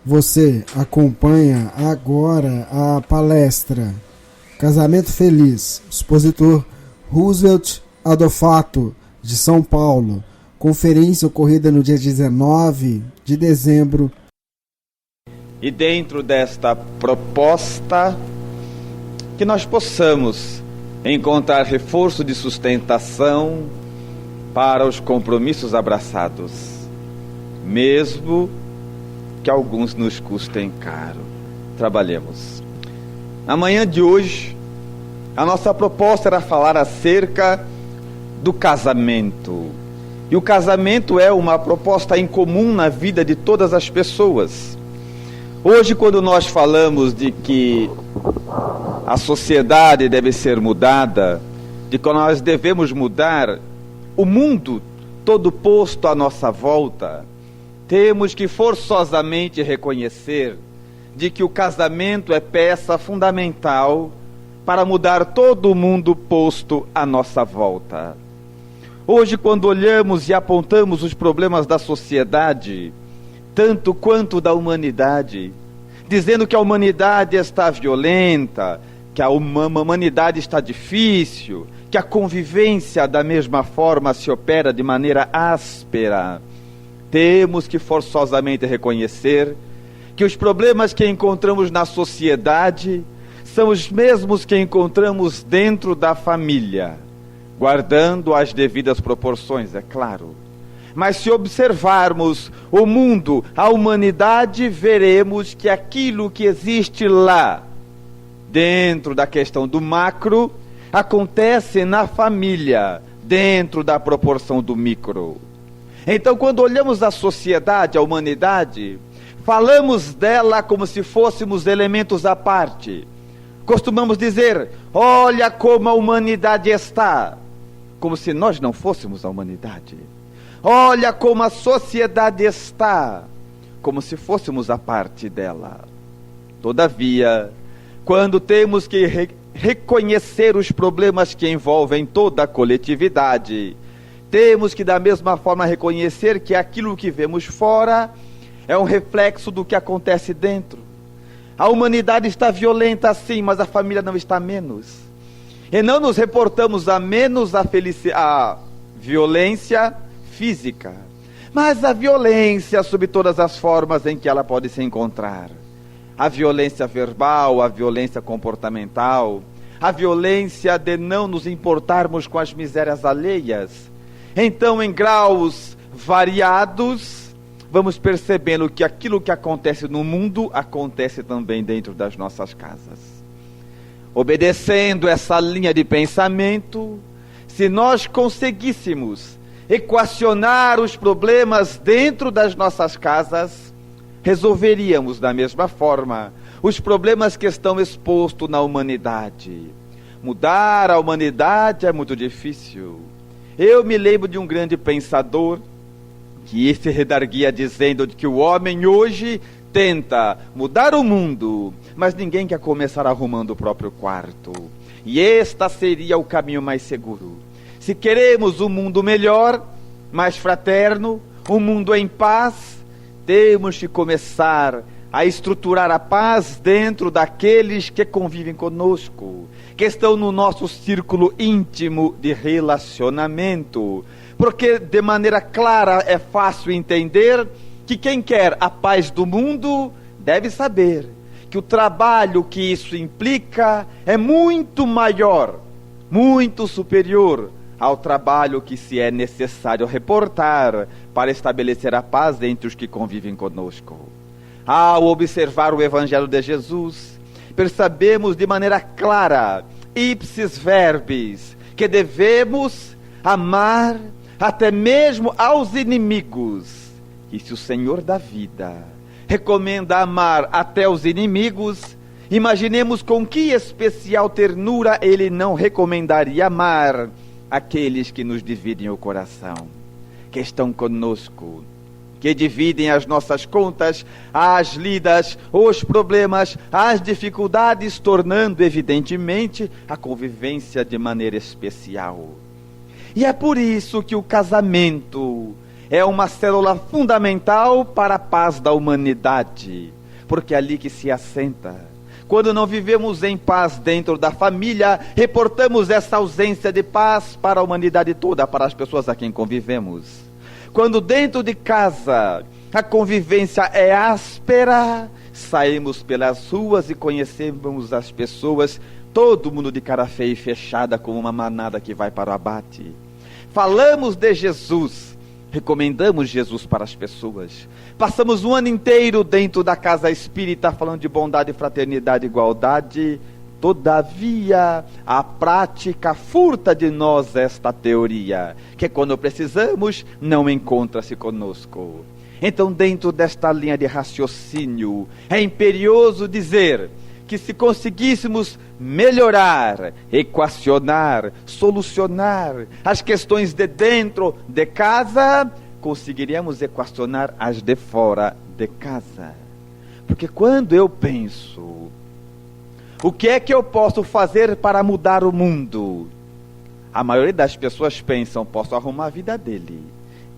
Você acompanha agora a palestra Casamento Feliz, expositor Roosevelt Adolfato, de São Paulo, conferência ocorrida no dia 19 de dezembro. E dentro desta proposta, que nós possamos encontrar reforço de sustentação para os compromissos abraçados, mesmo que alguns nos custem caro. Trabalhemos. Na manhã de hoje, a nossa proposta era falar acerca do casamento. E o casamento é uma proposta incomum na vida de todas as pessoas. Hoje, quando nós falamos de que a sociedade deve ser mudada, de que nós devemos mudar o mundo todo posto à nossa volta, temos que forçosamente reconhecer de que o casamento é peça fundamental para mudar todo o mundo posto à nossa volta. Hoje, quando olhamos e apontamos os problemas da sociedade, tanto quanto da humanidade, dizendo que a humanidade está violenta, que a humanidade está difícil, que a convivência da mesma forma se opera de maneira áspera, temos que forçosamente reconhecer que os problemas que encontramos na sociedade são os mesmos que encontramos dentro da família, guardando as devidas proporções, é claro. Mas se observarmos o mundo, a humanidade, veremos que aquilo que existe lá, dentro da questão do macro, acontece na família, dentro da proporção do micro. Então, quando olhamos a sociedade, a humanidade, falamos dela como se fôssemos elementos à parte. Costumamos dizer, olha como a humanidade está, como se nós não fôssemos a humanidade. Olha como a sociedade está, como se fôssemos a parte dela. Todavia, quando temos que reconhecer os problemas que envolvem toda a coletividade, temos que da mesma forma reconhecer que aquilo que vemos fora é um reflexo do que acontece dentro. A humanidade está violenta sim, mas a família não está menos. E não nos reportamos a menos a violência física, mas a violência sob todas as formas em que ela pode se encontrar. A violência verbal, a violência comportamental, a violência de não nos importarmos com as misérias alheias. Então, em graus variados, vamos percebendo que aquilo que acontece no mundo, acontece também dentro das nossas casas. Obedecendo essa linha de pensamento, se nós conseguíssemos equacionar os problemas dentro das nossas casas, resolveríamos da mesma forma os problemas que estão expostos na humanidade. Mudar a humanidade é muito difícil. Eu me lembro de um grande pensador que se redarguia dizendo que o homem hoje tenta mudar o mundo, mas ninguém quer começar arrumando o próprio quarto. E este seria o caminho mais seguro. Se queremos um mundo melhor, mais fraterno, um mundo em paz, temos que começar a estruturar a paz dentro daqueles que convivem conosco, que estão no nosso círculo íntimo de relacionamento. Porque de maneira clara é fácil entender que quem quer a paz do mundo deve saber que o trabalho que isso implica é muito maior, muito superior ao trabalho que se é necessário reportar para estabelecer a paz entre os que convivem conosco. Ao observar o Evangelho de Jesus, percebemos de maneira clara, ipsis verbis, que devemos amar até mesmo aos inimigos. E se o Senhor da vida recomenda amar até os inimigos, imaginemos com que especial ternura Ele não recomendaria amar aqueles que nos dividem o coração, que estão conosco, que dividem as nossas contas, as lidas, os problemas, as dificuldades, tornando evidentemente a convivência de maneira especial. E é por isso que o casamento é uma célula fundamental para a paz da humanidade. porque é ali que se assenta. Quando não vivemos em paz dentro da família, reportamos essa ausência de paz para a humanidade toda, para as pessoas a quem convivemos. Quando dentro de casa a convivência é áspera, saímos pelas ruas e conhecemos as pessoas, todo mundo de cara feia e fechada, como uma manada que vai para o abate. Falamos de Jesus, recomendamos Jesus para as pessoas. Passamos um ano inteiro dentro da casa espírita falando de bondade, fraternidade, igualdade. Todavia, a prática furta de nós esta teoria, que quando precisamos, não encontra-se conosco. Então, dentro desta linha de raciocínio, é imperioso dizer que se conseguíssemos melhorar, equacionar, solucionar as questões de dentro de casa, conseguiríamos equacionar as de fora de casa. Porque quando eu penso, o que é que eu posso fazer para mudar o mundo? A maioria das pessoas pensam, posso arrumar a vida dele,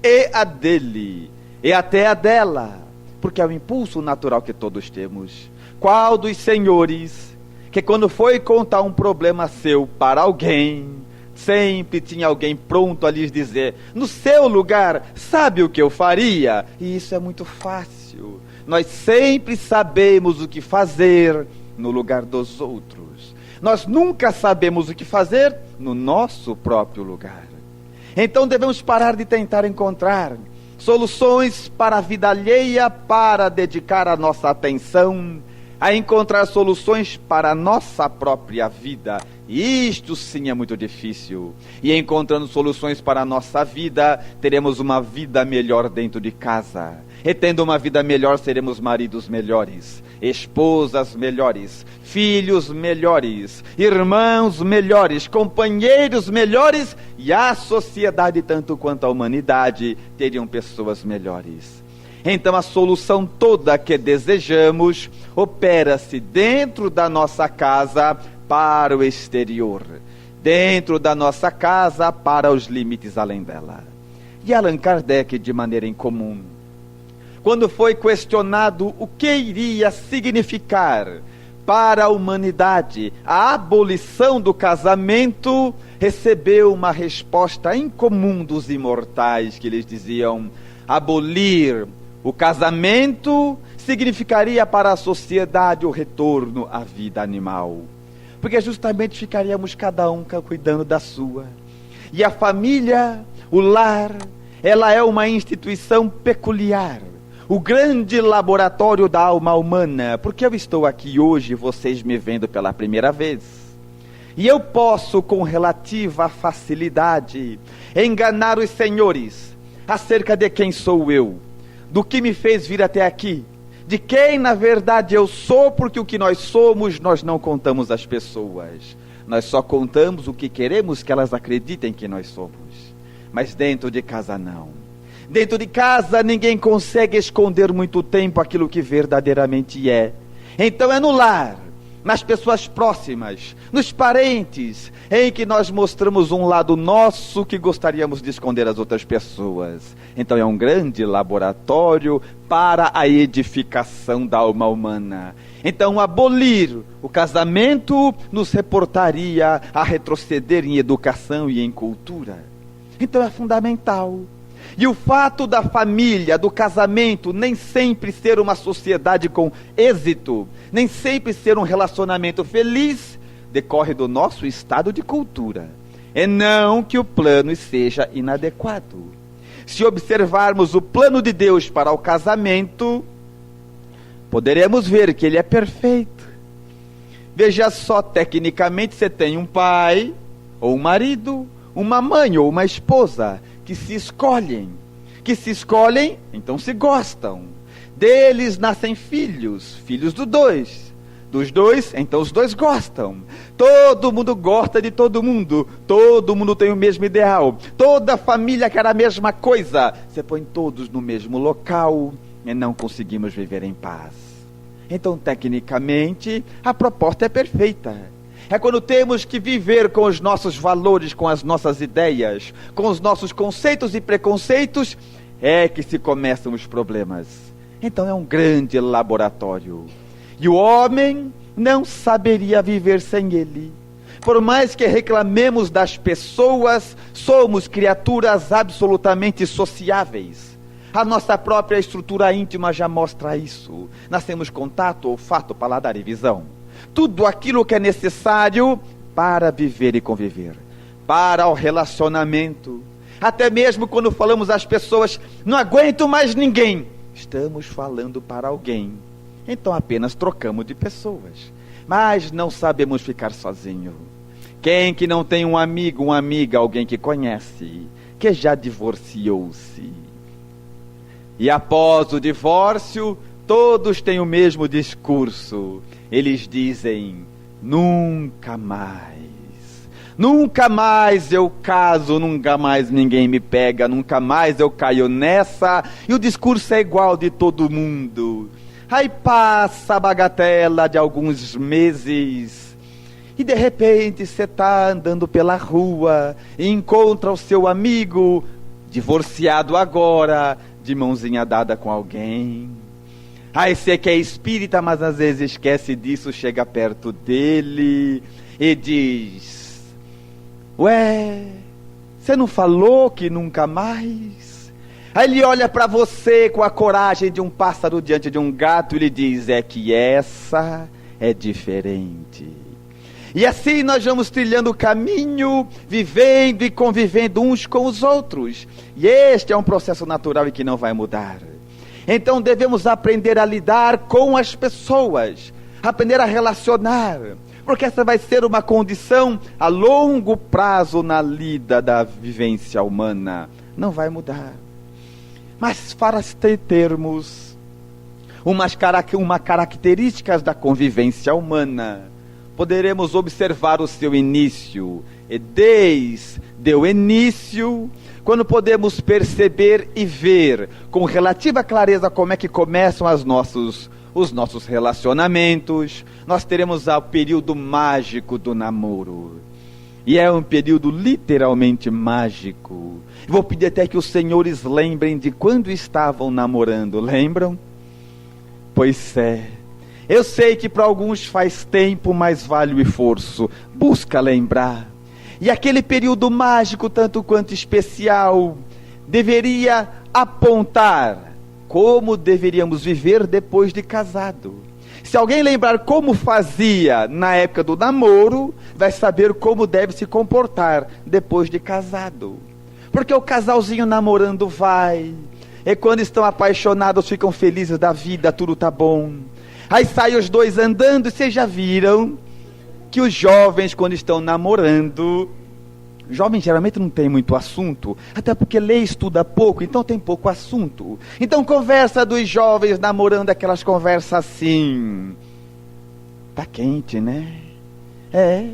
e a dele, e até a dela, porque é o impulso natural que todos temos. Qual dos senhores que quando foi contar um problema seu para alguém, sempre tinha alguém pronto a lhes dizer, no seu lugar, sabe o que eu faria? E isso é muito fácil. Nós sempre sabemos o que fazer no lugar dos outros. Nós nunca sabemos o que fazer no nosso próprio lugar. Então devemos parar de tentar encontrar soluções para a vida alheia, para dedicar a nossa atenção a encontrar soluções para a nossa própria vida. Isto sim é muito difícil. E encontrando soluções para a nossa vida, teremos uma vida melhor dentro de casa. E tendo uma vida melhor, seremos maridos melhores, esposas melhores, filhos melhores, irmãos melhores, companheiros melhores, e a sociedade, tanto quanto a humanidade, teriam pessoas melhores. Então a solução toda que desejamos opera-se dentro da nossa casa para o exterior, dentro da nossa casa para os limites além dela. E Allan Kardec, de maneira incomum, quando foi questionado o que iria significar para a humanidade a abolição do casamento, recebeu uma resposta incomum dos imortais, que lhes diziam: abolir o casamento significaria para a sociedade o retorno à vida animal, porque justamente ficaríamos cada um cuidando da sua. E a família, o lar, ela é uma instituição peculiar, o grande laboratório da alma humana. Porque eu estou aqui hoje, vocês me vendo pela primeira vez, e eu posso com relativa facilidade enganar os senhores acerca de quem sou eu, do que me fez vir até aqui, de quem na verdade eu sou, porque o que nós somos nós não contamos às pessoas, nós só contamos o que queremos que elas acreditem que nós somos. Mas dentro de casa não. Dentro de casa ninguém consegue esconder muito tempo aquilo que verdadeiramente é. Então é no lar, nas pessoas próximas, nos parentes, em que nós mostramos um lado nosso que gostaríamos de esconder às outras pessoas. Então é um grande laboratório para a edificação da alma humana. Então abolir o casamento nos reportaria a retroceder em educação e em cultura. Então é fundamental. E o fato da família, do casamento, nem sempre ser uma sociedade com êxito, nem sempre ser um relacionamento feliz, decorre do nosso estado de cultura. E não que o plano seja inadequado. Se observarmos o plano de Deus para o casamento, poderemos ver que ele é perfeito. Veja só, tecnicamente você tem um pai, ou um marido, uma mãe ou uma esposa, que se escolhem, então se gostam. Deles nascem filhos, filhos dos dois, então os dois gostam. Todo mundo gosta de todo mundo tem o mesmo ideal, toda família quer a mesma coisa. Você põe todos no mesmo local e não conseguimos viver em paz. Então, tecnicamente, a proposta é perfeita. É quando temos que viver com os nossos valores, com as nossas ideias, com os nossos conceitos e preconceitos, é que se começam os problemas. Então é um grande laboratório. E o homem não saberia viver sem ele. Por mais que reclamemos das pessoas, somos criaturas absolutamente sociáveis. A nossa própria estrutura íntima já mostra isso. Nós temos contato, olfato, paladar e visão. Tudo aquilo que é necessário para viver e conviver. Para o relacionamento. Até mesmo quando falamos às pessoas, não aguento mais ninguém. Estamos falando para alguém. Então apenas trocamos de pessoas. Mas não sabemos ficar sozinho. Quem que não tem um amigo, uma amiga, alguém que conhece, que já divorciou-se? E após o divórcio, todos têm o mesmo discurso. Eles dizem, nunca mais. Nunca mais eu caso, nunca mais ninguém me pega, nunca mais eu caio nessa. E o discurso é igual de todo mundo. Aí passa a bagatela de alguns meses e de repente você está andando pela rua e encontra o seu amigo, divorciado agora, de mãozinha dada com alguém. Aí você que é espírita, mas às vezes esquece disso, chega perto dele e diz, ué, você não falou que nunca mais? Aí ele olha para você com a coragem de um pássaro diante de um gato e lhe diz, é que essa é diferente. E assim nós vamos trilhando o caminho, vivendo e convivendo uns com os outros. E este é um processo natural e que não vai mudar. Então devemos aprender a lidar com as pessoas, aprender a relacionar, porque essa vai ser uma condição a longo prazo na lida da vivência humana. Não vai mudar. Mas para termos umas características da convivência humana, poderemos observar o seu início. E desde o início, quando podemos perceber e ver com relativa clareza como é que começam os nossos relacionamentos, nós teremos o período mágico do namoro. E é um período literalmente mágico. Vou pedir até que os senhores lembrem de quando estavam namorando. Lembram? Pois é. Eu sei que para alguns faz tempo, mas vale o esforço. Busca lembrar. E aquele período mágico, tanto quanto especial, deveria apontar como deveríamos viver depois de casado. Se alguém lembrar como fazia na época do namoro, vai saber como deve se comportar depois de casado. Porque o casalzinho namorando vai, e quando estão apaixonados ficam felizes da vida, tudo tá bom. Aí saem os dois andando, e vocês já viram que os jovens quando estão namorando, jovens geralmente não tem muito assunto, até porque lê e estuda pouco, então tem pouco assunto. Então conversa dos jovens namorando, aquelas conversas assim, tá quente, né? É,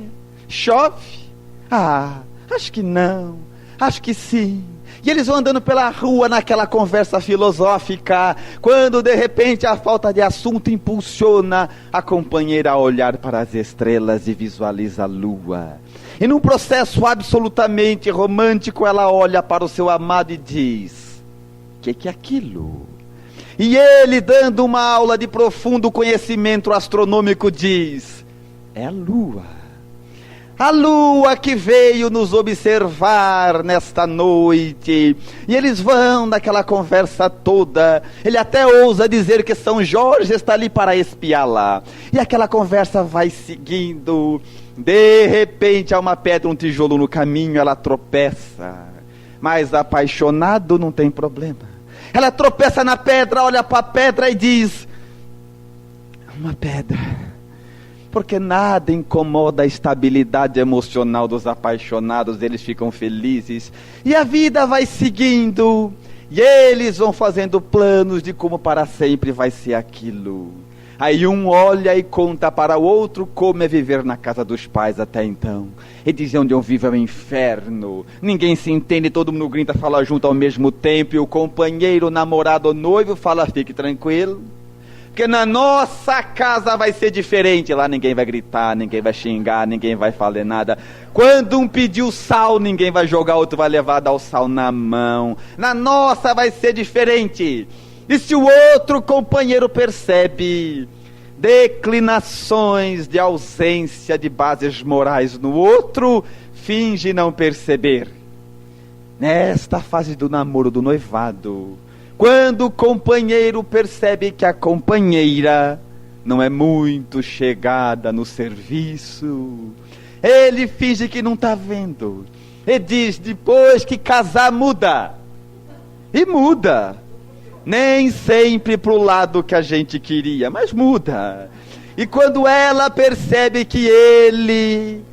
chove? Ah, acho que não, acho que sim. E eles vão andando pela rua naquela conversa filosófica, quando de repente a falta de assunto impulsiona a companheira a olhar para as estrelas e visualiza a lua. E num processo absolutamente romântico, ela olha para o seu amado e diz, que é aquilo? E ele, dando uma aula de profundo conhecimento astronômico, diz, é a lua. A lua que veio nos observar nesta noite. E eles vão naquela conversa toda. Ele até ousa dizer que São Jorge está ali para espiá-la. E aquela conversa vai seguindo. De repente há uma pedra, um tijolo no caminho, ela tropeça. Mas apaixonado não tem problema. Ela tropeça na pedra, olha para a pedra e diz, uma pedra. Porque nada incomoda a estabilidade emocional dos apaixonados, eles ficam felizes. E a vida vai seguindo, e eles vão fazendo planos de como para sempre vai ser aquilo. Aí um olha e conta para o outro como é viver na casa dos pais até então. E diz, onde eu vivo é um inferno. Ninguém se entende, todo mundo grita, fala junto ao mesmo tempo. E o companheiro, o namorado, o noivo fala, fique tranquilo. Porque na nossa casa vai ser diferente. Lá ninguém vai gritar, ninguém vai xingar, ninguém vai falar nada. Quando um pediu sal, ninguém vai jogar, outro vai levar, dar o sal na mão. Na nossa vai ser diferente. E se o outro companheiro percebe declinações de ausência de bases morais no outro, finge não perceber. Nesta fase do namoro, do noivado, quando o companheiro percebe que a companheira não é muito chegada no serviço, ele finge que não está vendo. E diz depois que casar muda. E muda. Nem sempre para o lado que a gente queria, mas muda. E quando ela percebe que ele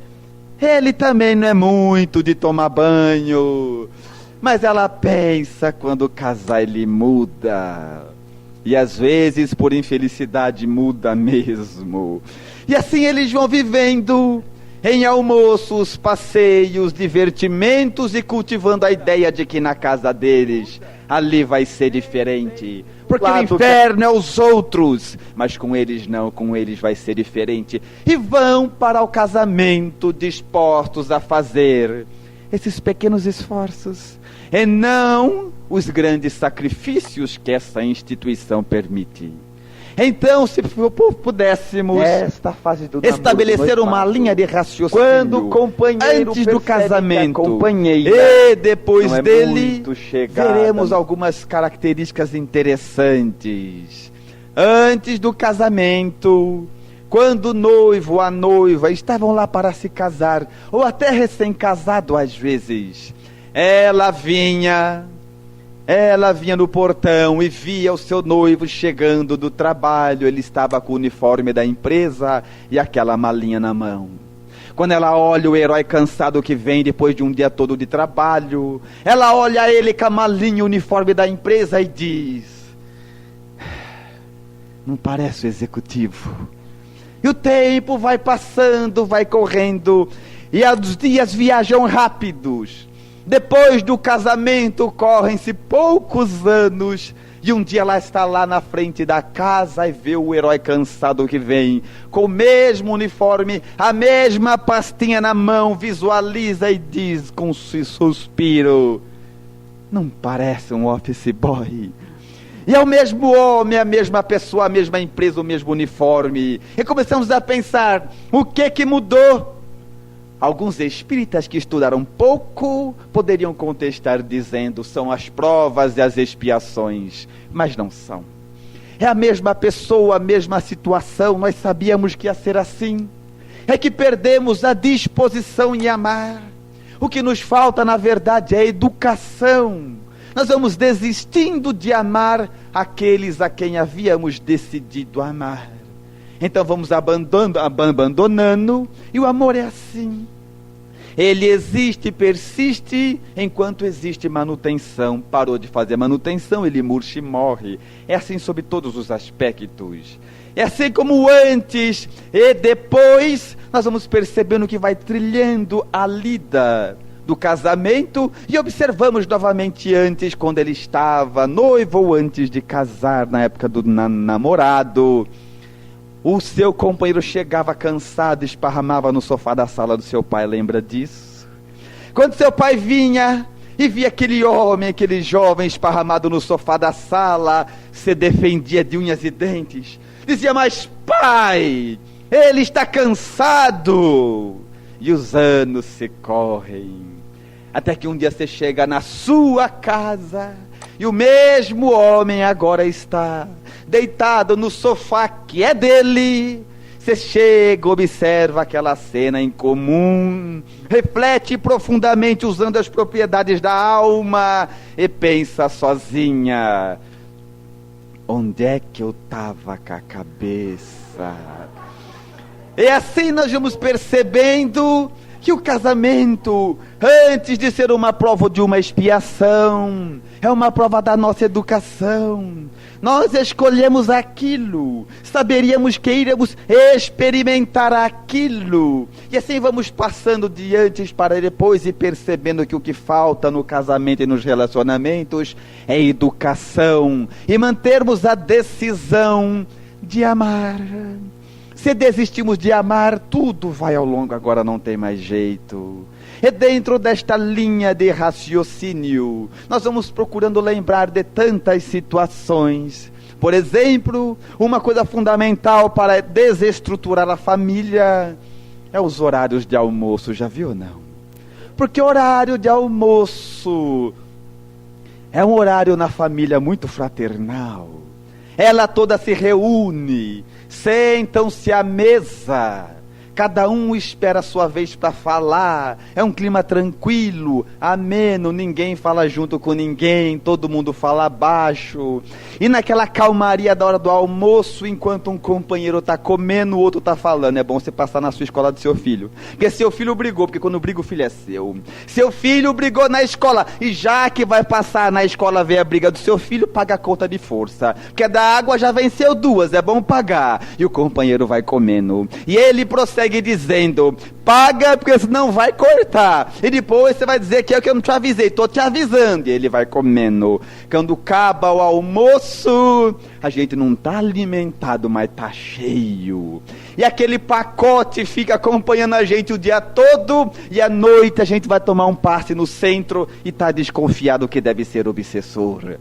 também não é muito de tomar banho, mas ela pensa, quando casar ele muda. E às vezes por infelicidade muda mesmo. E assim eles vão vivendo em almoços, passeios, divertimentos e cultivando a ideia de que na casa deles ali vai ser diferente. Porque o inferno é os outros, mas com eles não, com eles vai ser diferente. E vão para o casamento dispostos a fazer esses pequenos esforços, e não os grandes sacrifícios que essa instituição permite. Então, se pudéssemos esta fase do estabelecer uma linha de raciocínio, quando o companheiro antes do casamento e depois dele, veremos algumas características interessantes. Antes do casamento, quando o noivo ou a noiva estavam lá para se casar, ou até recém-casado às vezes, ela vinha no portão e via o seu noivo chegando do trabalho. Ele estava com o uniforme da empresa e aquela malinha na mão. Quando ela olha o herói cansado que vem depois de um dia todo de trabalho, ela olha ele com a malinha e o uniforme da empresa e diz: não parece o executivo. E o tempo vai passando, vai correndo, e os dias viajam rápidos. Depois do casamento, correm-se poucos anos, e um dia ela está lá na frente da casa e vê o herói cansado que vem, com o mesmo uniforme, a mesma pastinha na mão, visualiza e diz com um suspiro: não parece um office boy? E é o mesmo homem, a mesma pessoa, a mesma empresa, o mesmo uniforme. E começamos a pensar, o que mudou? Alguns espíritas que estudaram pouco poderiam contestar dizendo: são as provas e as expiações. Mas não são. É a mesma pessoa, a mesma situação. Nós sabíamos que ia ser assim. É que perdemos a disposição em amar. O que nos falta, na verdade, é educação. Nós vamos desistindo de amar aqueles a quem havíamos decidido amar. Então vamos abandonando, e o amor é assim. Ele existe e persiste enquanto existe manutenção. Parou de fazer manutenção, ele murcha e morre. É assim sob todos os aspectos. É assim como antes e depois, nós vamos percebendo que vai trilhando a lida do casamento, e observamos novamente antes, quando ele estava noivo ou antes de casar, na época do namorado. O seu companheiro chegava cansado, esparramava no sofá da sala do seu pai, lembra disso? Quando seu pai vinha e via aquele homem, aquele jovem esparramado no sofá da sala, se defendia de unhas e dentes, dizia: mas pai, ele está cansado. E os anos se correm, até que um dia você chega na sua casa, e o mesmo homem agora está deitado no sofá que é dele. Você chega, observa aquela cena em comum, reflete profundamente usando as propriedades da alma e pensa sozinha: onde é que eu estava com a cabeça? E assim nós vamos percebendo que o casamento, antes de ser uma prova de uma expiação, é uma prova da nossa educação. Nós escolhemos aquilo, saberíamos que iríamos experimentar aquilo, e assim vamos passando de antes para depois e percebendo que o que falta no casamento e nos relacionamentos é educação e mantermos a decisão de amar. Se desistimos de amar, tudo vai ao longo, agora não tem mais jeito. E dentro desta linha de raciocínio, nós vamos procurando lembrar de tantas situações. Por exemplo, uma coisa fundamental para desestruturar a família é os horários de almoço, já viu ou não? Porque horário de almoço é um horário na família muito fraternal. Ela toda se reúne, sentam-se à mesa, cada um espera a sua vez para falar, é um clima tranquilo, ameno, ninguém fala junto com ninguém, todo mundo fala baixo, e naquela calmaria da hora do almoço, enquanto um companheiro está comendo, o outro está falando. É bom você passar na sua escola do seu filho, porque seu filho brigou, porque quando briga o filho é seu filho brigou na escola, e já que vai passar na escola ver a briga do seu filho, paga a conta de força, porque da água já venceu 2, é bom pagar, e o companheiro vai comendo, e ele prossegue dizendo, paga porque senão vai cortar, e depois você vai dizer que é o que eu não te avisei, estou te avisando, e ele vai comendo. Quando acaba o almoço, a gente não está alimentado, mas está cheio, e aquele pacote fica acompanhando a gente o dia todo, e à noite a gente vai tomar um passe no centro, e está desconfiado que deve ser obsessor.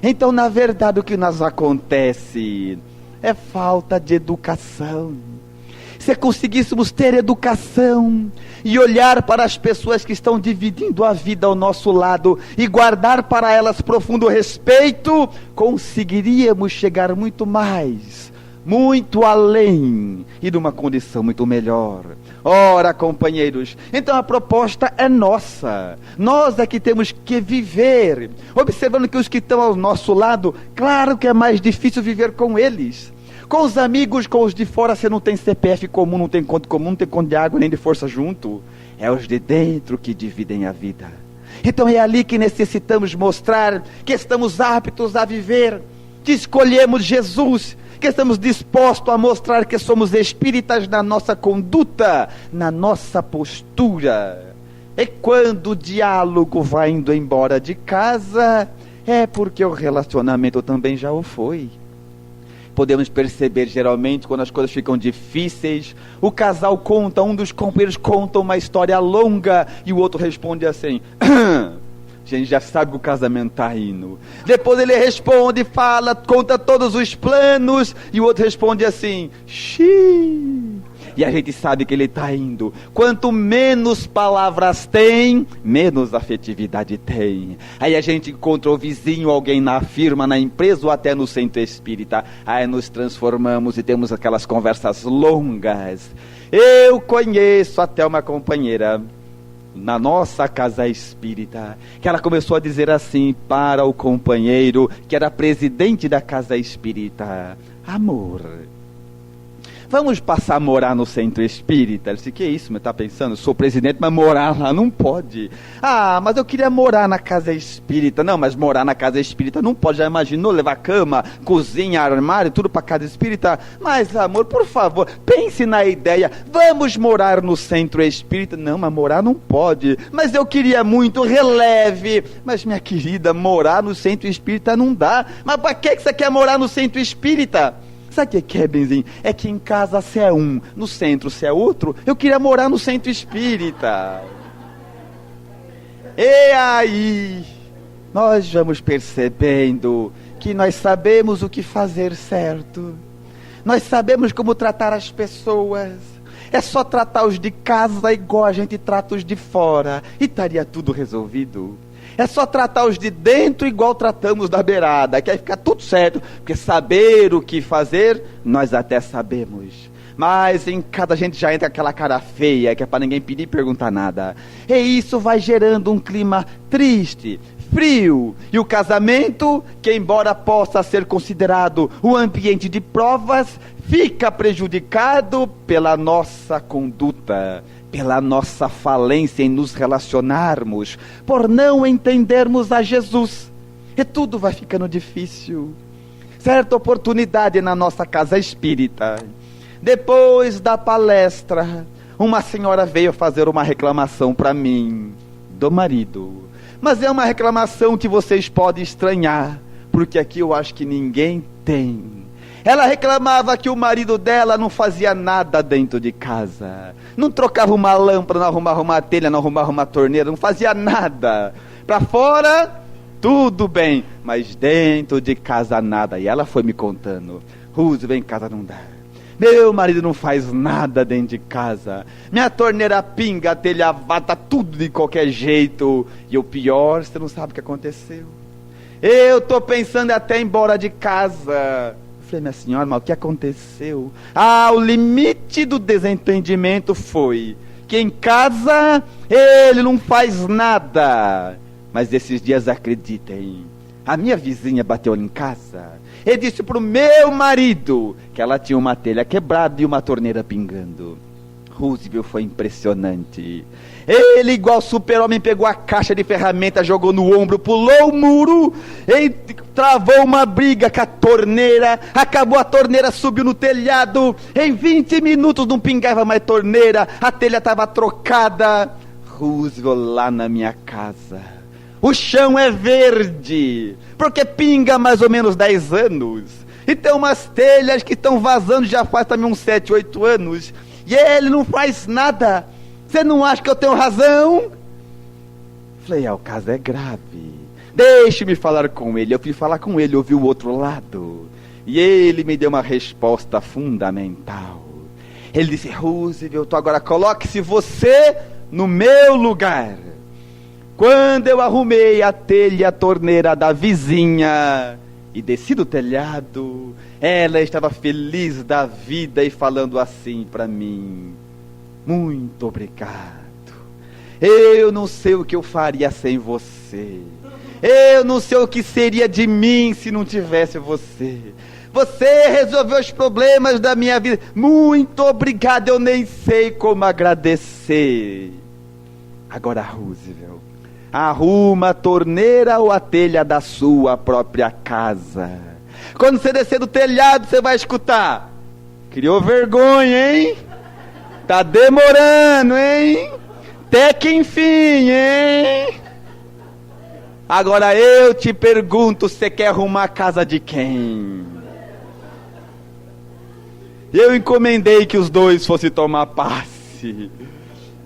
Então, na verdade, o que nos acontece é falta de educação. Se conseguíssemos ter educação e olhar para as pessoas que estão dividindo a vida ao nosso lado e guardar para elas profundo respeito, conseguiríamos chegar muito mais, muito além e numa condição muito melhor. Ora, companheiros, então a proposta é nossa. Nós é que temos que viver, observando que os que estão ao nosso lado, claro que é mais difícil viver com eles. Com os amigos, com os de fora, você não tem CPF comum, não tem conta comum, não tem conta de água nem de força junto. É os de dentro que dividem a vida. Então é ali que necessitamos mostrar que estamos aptos a viver, que escolhemos Jesus, que estamos dispostos a mostrar que somos espíritas na nossa conduta, na nossa postura. E quando o diálogo vai indo embora de casa, é porque o relacionamento também já o foi. Podemos perceber geralmente quando as coisas ficam difíceis, o casal conta, um dos companheiros conta uma história longa e o outro responde assim, a gente já sabe que o casamento está indo. Depois ele responde, fala, conta todos os planos e o outro responde assim, xiii. E a gente sabe que ele está indo. Quanto menos palavras tem, menos afetividade tem. Aí a gente encontra o vizinho, alguém na firma, na empresa ou até no centro espírita. Aí nos transformamos e temos aquelas conversas longas. Eu conheço até uma companheira na nossa casa espírita, que ela começou a dizer assim para o companheiro, que era presidente da casa espírita, amor, vamos passar a morar no centro espírita. Ele disse, que isso, você está pensando? Eu sou presidente, mas morar lá não pode. Ah, mas eu queria morar na casa espírita. Não, mas morar na casa espírita não pode. Já imaginou levar cama, cozinha, armário, tudo para casa espírita? Mas amor, por favor, pense na ideia, vamos morar no centro espírita. Não, mas morar não pode. Mas eu queria muito, releve. Mas minha querida, morar no centro espírita não dá. Mas para que você quer morar no centro espírita? Sabe o que é, Benzinho? É que em casa você é um, no centro você é outro. Eu queria morar no centro espírita. E aí, nós vamos percebendo que nós sabemos o que fazer certo. Nós sabemos como tratar as pessoas. É só tratar os de casa igual a gente trata os de fora. E estaria tudo resolvido. É só tratar os de dentro igual tratamos da beirada, que aí fica tudo certo, porque saber o que fazer, nós até sabemos. Mas em cada gente já entra aquela cara feia, que é para ninguém pedir e perguntar nada. E isso vai gerando um clima triste, frio. E o casamento, que embora possa ser considerado um ambiente de provas, fica prejudicado pela nossa conduta, pela nossa falência em nos relacionarmos, por não entendermos a Jesus. E tudo vai ficando difícil. Certa oportunidade na nossa casa espírita, depois da palestra, uma senhora veio fazer uma reclamação para mim, do marido. Mas é uma reclamação que vocês podem estranhar, porque aqui eu acho que ninguém tem. Ela reclamava que o marido dela não fazia nada dentro de casa. Não trocava uma lâmpada, não arrumava uma telha, não arrumava uma torneira, não fazia nada. Para fora, tudo bem, mas dentro de casa nada. E ela foi me contando: Roosevelt, em casa não dá. Meu marido não faz nada dentro de casa. Minha torneira pinga, a telha vata, tudo de qualquer jeito. E o pior, você não sabe o que aconteceu. Eu tô pensando em até ir embora de casa. Eu falei: minha senhora, mas o que aconteceu? O limite do desentendimento foi que em casa ele não faz nada. Mas esses dias, acreditem, a minha vizinha bateu em casa e disse pro meu marido que ela tinha uma telha quebrada e uma torneira pingando. Roosevelt, foi impressionante. Ele, igual super-homem, pegou a caixa de ferramentas, jogou no ombro, pulou o muro, travou uma briga com a torneira, acabou a torneira, subiu no telhado, em 20 minutos não pingava mais torneira, a telha estava trocada. Roosevelt, lá na minha casa, o chão é verde, porque pinga há mais ou menos 10 anos, e tem umas telhas que estão vazando já faz também uns 7, 8 anos, e ele não faz nada. Você não acha que eu tenho razão? Falei: o caso é grave, deixe-me falar com ele. Eu fui falar com ele, ouvi o outro lado, e ele me deu uma resposta fundamental. Ele disse: Roosevelt, agora coloque-se você no meu lugar. Quando eu arrumei a telha e a torneira da vizinha e desci do telhado, ela estava feliz da vida e falando assim para mim: muito obrigado. Eu não sei o que eu faria sem você. Eu não sei o que seria de mim se não tivesse você. Você resolveu os problemas da minha vida. Muito obrigado, eu nem sei como agradecer. Agora, Roosevelt, arruma a torneira ou a telha da sua própria casa. Quando você descer do telhado, você vai escutar: criou vergonha, hein? Tá demorando, hein? Até que enfim, hein? Agora eu te pergunto, você quer arrumar a casa de quem? Eu encomendei que os dois fossem tomar passe.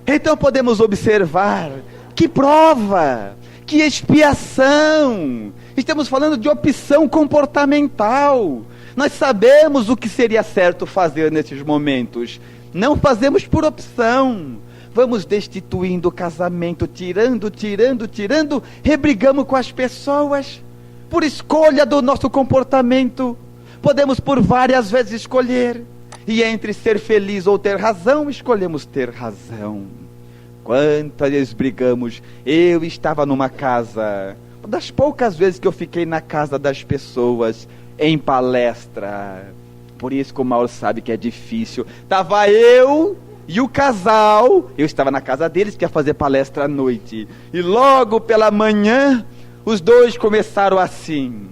Então podemos observar: que prova, que expiação. Estamos falando de opção comportamental. Nós sabemos o que seria certo fazer nesses momentos. Não fazemos por opção. Vamos destituindo o casamento, tirando, rebrigamos com as pessoas por escolha do nosso comportamento. Podemos por várias vezes escolher, e entre ser feliz ou ter razão, escolhemos ter razão. Quantas vezes brigamos? Eu estava numa casa, uma das poucas vezes que eu fiquei na casa das pessoas, em palestra. Por isso que o Mauro sabe que é difícil. Estava eu e o casal, eu estava na casa deles, que ia fazer palestra à noite. E logo pela manhã, os dois começaram assim: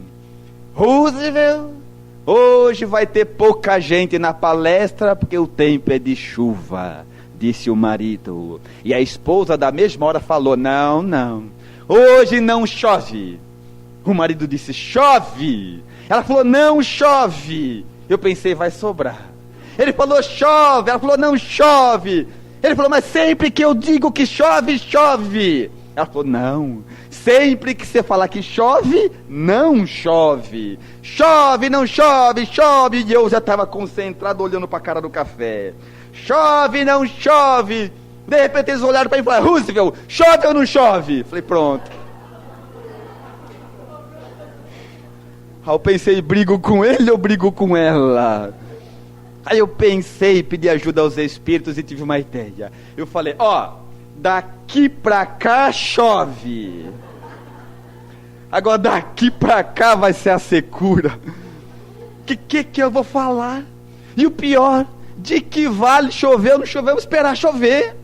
Roosevelt, hoje vai ter pouca gente na palestra, porque o tempo é de chuva, disse o marido. E a esposa da mesma hora falou: não, hoje não chove. O marido disse: chove. Ela falou: não chove. Eu pensei: vai sobrar. Ele falou: chove. Ela falou: não chove. Ele falou: mas sempre que eu digo que chove, chove. Ela falou: não, sempre que você falar que chove, não chove. Chove, não chove, chove. E eu já estava concentrado olhando para a cara do café. Chove, não chove. De repente eles olharam para mim e falaram: Roosevelt, chove ou não chove? Falei: pronto. Aí eu pensei: brigo com ele ou brigo com ela? Aí eu pensei, pedi ajuda aos espíritos e tive uma ideia. Eu falei: daqui pra cá chove. Agora daqui pra cá vai ser a secura. Que eu vou falar? E o pior, de que vale chover ou não chover? Vamos esperar chover.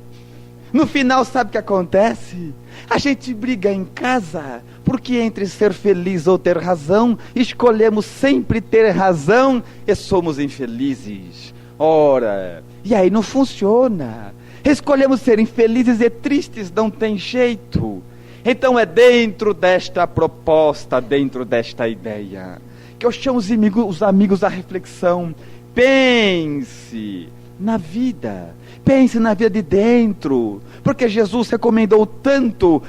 No final, sabe o que acontece? A gente briga em casa, porque entre ser feliz ou ter razão, escolhemos sempre ter razão e somos infelizes. Ora, e aí não funciona. Escolhemos ser infelizes e tristes, não tem jeito. Então é dentro desta proposta, dentro desta ideia, que eu chamo os amigos à reflexão. Pense na vida. Pense na vida de dentro, porque Jesus recomendou tanto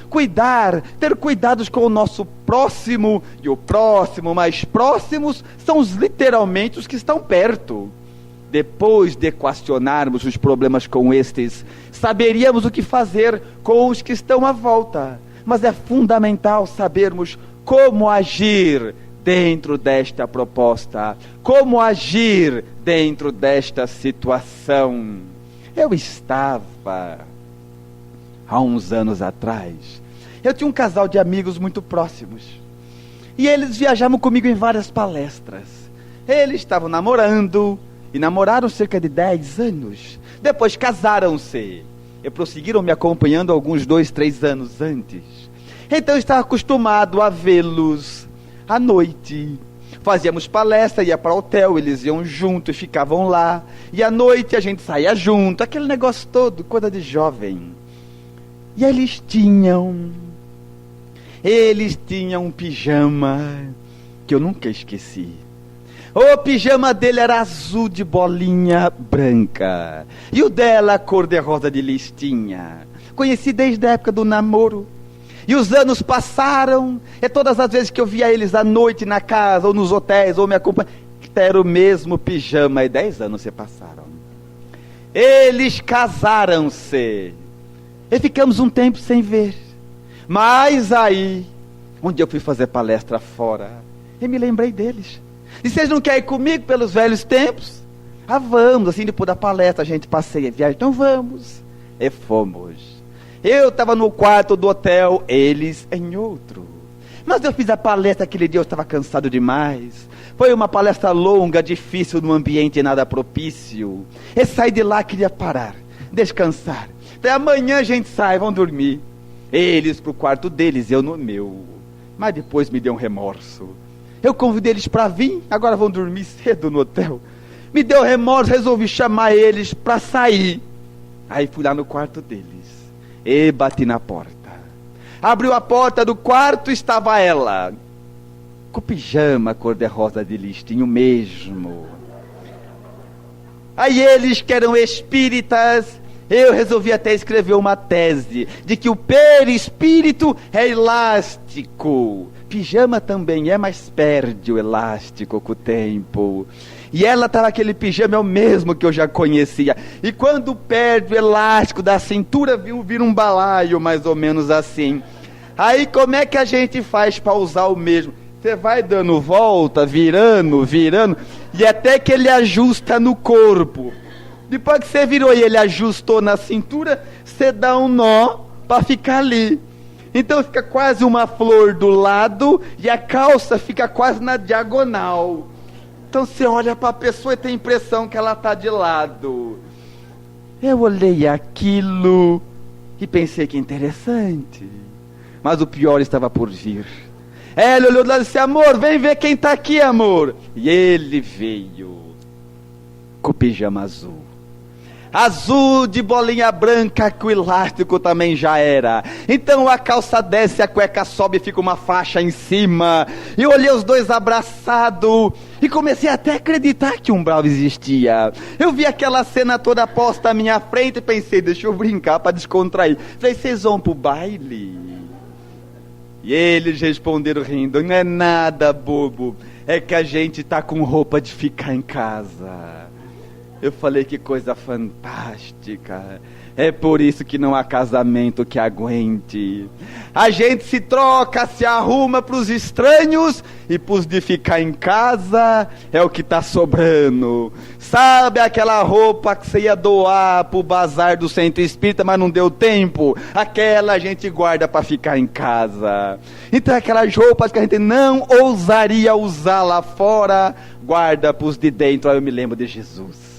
ter cuidados com o nosso próximo, e o próximo mais próximos são literalmente os que estão perto. Depois de equacionarmos os problemas com estes, saberíamos o que fazer com os que estão à volta. Mas é fundamental sabermos como agir dentro desta proposta, como agir dentro desta situação. Eu estava, há uns anos atrás, eu tinha um casal de amigos muito próximos, e eles viajavam comigo em várias palestras. Eles estavam namorando, e namoraram cerca de 10 anos, depois casaram-se, e prosseguiram me acompanhando alguns 2, 3 anos antes. Então eu estava acostumado a vê-los à noite. Fazíamos palestra, ia para o hotel, eles iam junto e ficavam lá. E à noite a gente saía junto, aquele negócio todo, coisa de jovem. E eles tinham um pijama que eu nunca esqueci. O pijama dele era azul de bolinha branca, e o dela cor de rosa de listinha. Conheci desde a época do namoro. E os anos passaram, e todas as vezes que eu via eles à noite na casa, ou nos hotéis, ou me acompanhavam, era o mesmo pijama, e 10 anos se passaram. Eles casaram-se, e ficamos um tempo sem ver. Mas aí, um dia eu fui fazer palestra fora, e me lembrei deles. E vocês não querem ir comigo pelos velhos tempos? Ah, vamos, assim depois da palestra a gente passeia, viaja, então vamos. E fomos. Eu estava no quarto do hotel, eles em outro. Mas eu fiz a palestra aquele dia, eu estava cansado demais. Foi uma palestra longa, difícil, num ambiente nada propício. E saí de lá, queria parar, descansar. Até amanhã a gente sai, vão dormir. Eles para o quarto deles, eu no meu. Mas depois me deu um remorso. Eu convidei eles para vir, agora vão dormir cedo no hotel. Me deu remorso, resolvi chamar eles para sair. Aí fui lá no quarto deles. E bati na porta. Abriu a porta do quarto, estava ela, com pijama cor-de-rosa de listinho mesmo. Aí eles que eram espíritas, eu resolvi até escrever uma tese de que o perispírito é elástico. Pijama também é, mas perde o elástico com o tempo. E ela estava aquele pijama, é o mesmo que eu já conhecia. E quando perde o elástico da cintura, vira um balaio, mais ou menos assim. Aí como é que a gente faz para usar o mesmo? Você vai dando volta, virando, e até que ele ajusta no corpo. Depois que você virou e ele ajustou na cintura, você dá um nó para ficar ali. Então fica quase uma flor do lado e a calça fica quase na diagonal. Então você olha para a pessoa e tem a impressão que ela está de lado. Eu olhei aquilo e pensei que interessante. Mas o pior estava por vir. Ela olhou lá e disse: amor, vem ver quem está aqui, amor. E ele veio com o pijama azul. Azul de bolinha branca, que o elástico também já era. Então a calça desce, a cueca sobe e fica uma faixa em cima. E eu olhei os dois abraçados e comecei até a acreditar que umbral existia. Eu vi aquela cena toda posta à minha frente e pensei: deixa eu brincar para descontrair. Falei: vocês vão pro baile? E eles responderam rindo: não é nada, bobo, é que a gente tá com roupa de ficar em casa. Eu falei: que coisa fantástica. É por isso que não há casamento que aguente. A gente se troca, se arruma para os estranhos, e para os de ficar em casa é o que está sobrando. Sabe aquela roupa que você ia doar para o bazar do centro espírita, mas não deu tempo? Aquela a gente guarda para ficar em casa. Então aquelas roupas que a gente não ousaria usar lá fora, guarda para os de dentro. Aí eu me lembro de Jesus.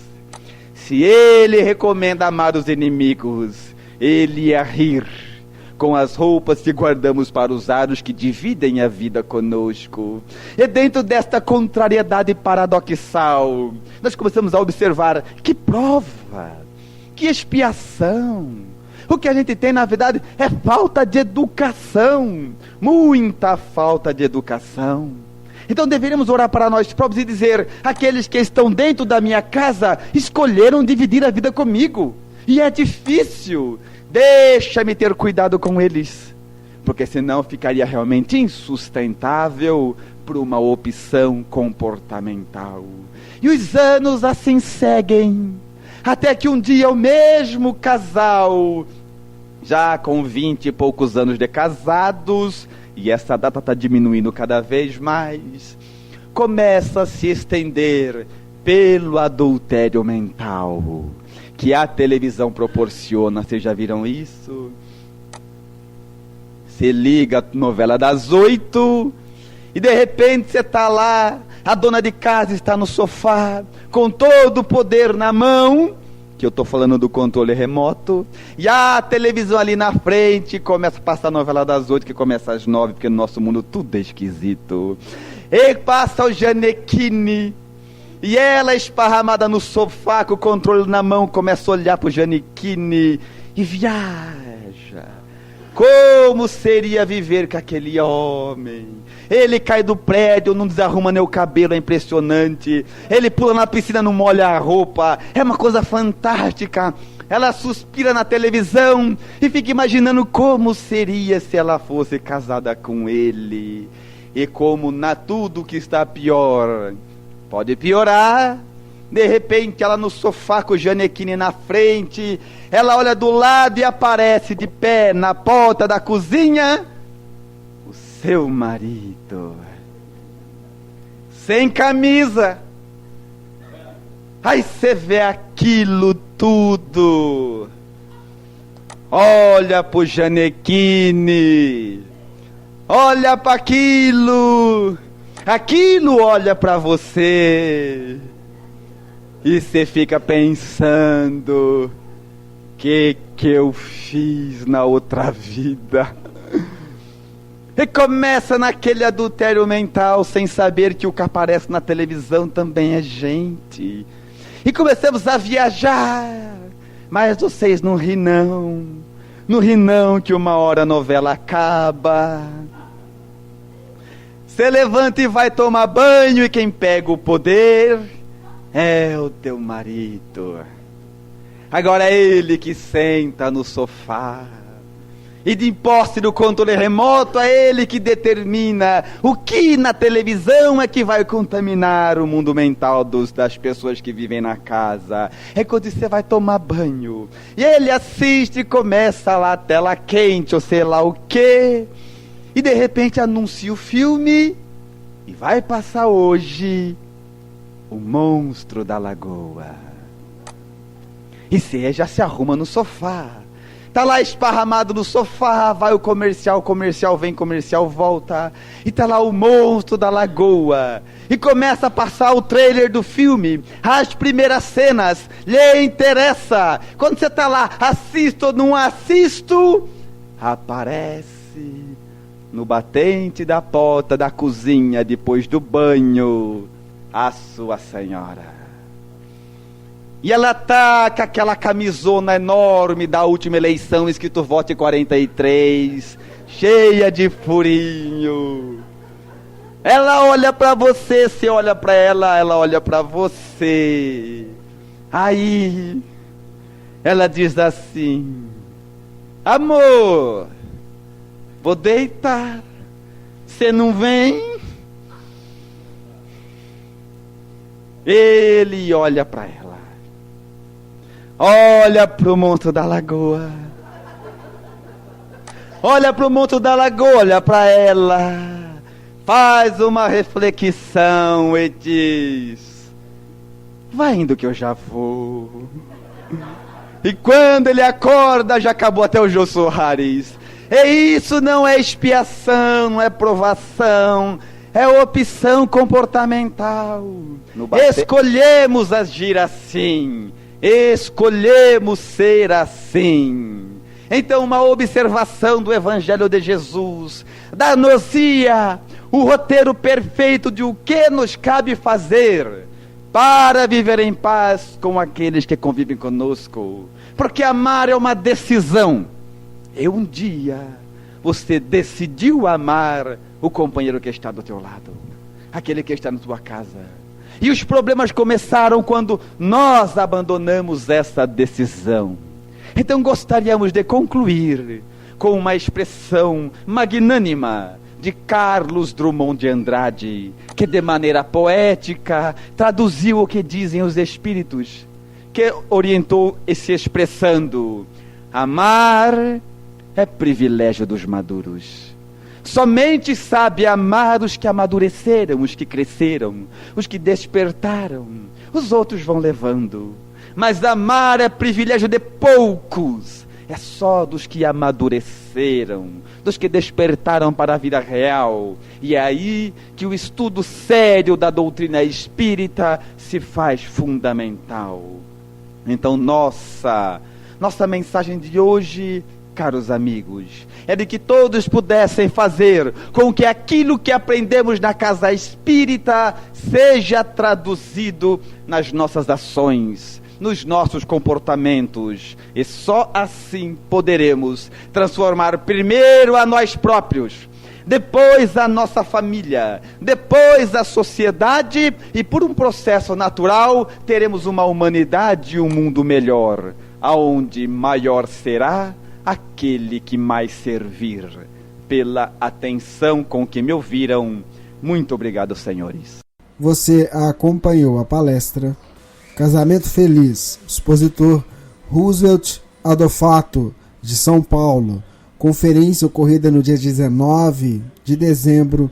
Se ele recomenda amar os inimigos, ele ia rir com as roupas que guardamos para usar os que dividem a vida conosco. E dentro desta contrariedade paradoxal, nós começamos a observar que prova, que expiação. O que a gente tem, na verdade, é falta de educação, muita falta de educação. Então deveríamos orar para nós próprios e dizer: aqueles que estão dentro da minha casa escolheram dividir a vida comigo, e é difícil, deixa-me ter cuidado com eles, porque senão ficaria realmente insustentável por uma opção comportamental. E os anos assim seguem, até que um dia o mesmo casal, já com 20 e poucos anos de casados, e essa data está diminuindo cada vez mais, começa a se estender pelo adultério mental que a televisão proporciona. Vocês já viram isso? Você liga a novela das 8 e de repente você está lá, a dona de casa está no sofá com todo o poder na mão, que eu estou falando do controle remoto, e a televisão ali na frente começa a passar a novela das 8, que começa às 9, porque no nosso mundo tudo é esquisito, e passa o Gianecchini, e ela esparramada no sofá com o controle na mão começa a olhar para o Gianecchini e viaja. Como seria viver com aquele homem? Ele cai do prédio, não desarruma nem o cabelo, é impressionante. Ele pula na piscina, não molha a roupa, é uma coisa fantástica. Ela suspira na televisão e fica imaginando como seria se ela fosse casada com ele. E como na tudo que está pior pode piorar. De repente ela no sofá com o Gianecchini na frente, ela olha do lado e aparece de pé na porta da cozinha o seu marido, sem camisa. Aí você vê aquilo tudo, olha pro Gianecchini, olha para aquilo olha para você. E você fica pensando: que eu fiz na outra vida? E começa naquele adultério mental, sem saber que o que aparece na televisão também é gente. E começamos a viajar. Mas vocês não ri não. Não ri não, que uma hora a novela acaba. Você levanta e vai tomar banho, e quem pega o poder é o teu marido. Agora é ele que senta no sofá, e de posse do controle remoto é ele que determina o que na televisão é que vai contaminar o mundo mental das pessoas que vivem na casa. É quando você vai tomar banho e ele assiste e começa lá a tela quente ou sei lá o que, e de repente anuncia o filme e vai passar hoje O Monstro da Lagoa. E você já se arruma no sofá, tá lá esparramado no sofá, vai o comercial vem, comercial volta, e tá lá o Monstro da Lagoa, e começa a passar o trailer do filme, as primeiras cenas, lhe interessa, quando você tá lá, assisto ou não assisto, aparece no batente da porta da cozinha, depois do banho, a sua senhora. E ela tá com aquela camisona enorme da última eleição, escrito vote 43, cheia de furinho. Ela olha pra você, você olha pra ela, ela olha pra você. Aí ela diz assim: amor, vou deitar, você não vem? Ele olha pra ela, olha pro Monstro da Lagoa, olha pro Monstro da Lagoa, olha pra ela, faz uma reflexão e diz: vai indo que eu já vou. E quando ele acorda, já acabou até o Jô Soares. E isso não é expiação, não é provação, é opção comportamental. Escolhemos agir assim, escolhemos ser assim. Então, uma observação do Evangelho de Jesus dá-nos-ia o roteiro perfeito de o que nos cabe fazer para viver em paz com aqueles que convivem conosco. Porque amar é uma decisão. E um dia você decidiu amar o companheiro que está do teu lado. aquele que está na tua casa. E os problemas começaram quando nós abandonamos essa decisão. Então gostaríamos de concluir com uma expressão magnânima de Carlos Drummond de Andrade, que de maneira poética traduziu o que dizem os Espíritos, que orientou se expressando: amar é privilégio dos maduros. Somente sabe amar os que amadureceram, os que cresceram, os que despertaram. Os outros vão levando. Mas amar é privilégio de poucos. É só dos que amadureceram, dos que despertaram para a vida real. E é aí que o estudo sério da doutrina espírita se faz fundamental. Então nossa mensagem de hoje, caros amigos, é de que todos pudessem fazer com que aquilo que aprendemos na casa espírita seja traduzido nas nossas ações, nos nossos comportamentos, e só assim poderemos transformar primeiro a nós próprios, depois a nossa família, depois a sociedade, e por um processo natural teremos uma humanidade e um mundo melhor, aonde maior será aquele que mais servir. Pela atenção com que me ouviram, muito obrigado, senhores. Você acompanhou a palestra Casamento Feliz, expositor Roosevelt Adofato, de São Paulo, conferência ocorrida no dia 19 de dezembro